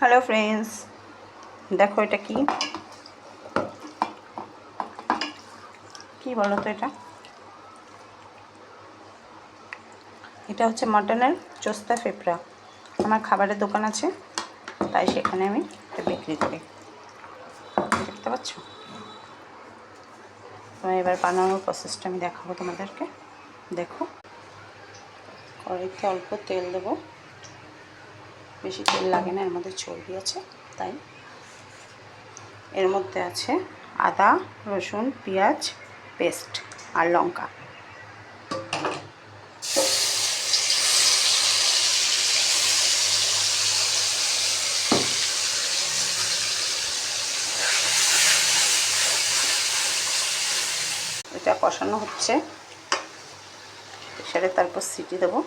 Hello friends, দেখো এটা কি বলো তো? এটা হচ্ছে মটনের চোস্তা ফেপড়া। আমার খাবারের দোকান আছে, তাই সেখানে আমি এটা বিক্রি করি। দেখতে পাচ্ছ? তো এবার বানানোর প্রসেসটা আমি দেখাবো তোমাদেরকে। দেখো, কড়াইতে অল্প তেল দেবো, বেশি তেল লাগে না, এর মধ্যে চর্বি আছে তাই। এর মধ্যে আছে আদা, রসুন, পেঁয়াজ পেস্ট আর লঙ্কা। এটা কষানো হচ্ছে, সেটা তারপর সিটি দেবো।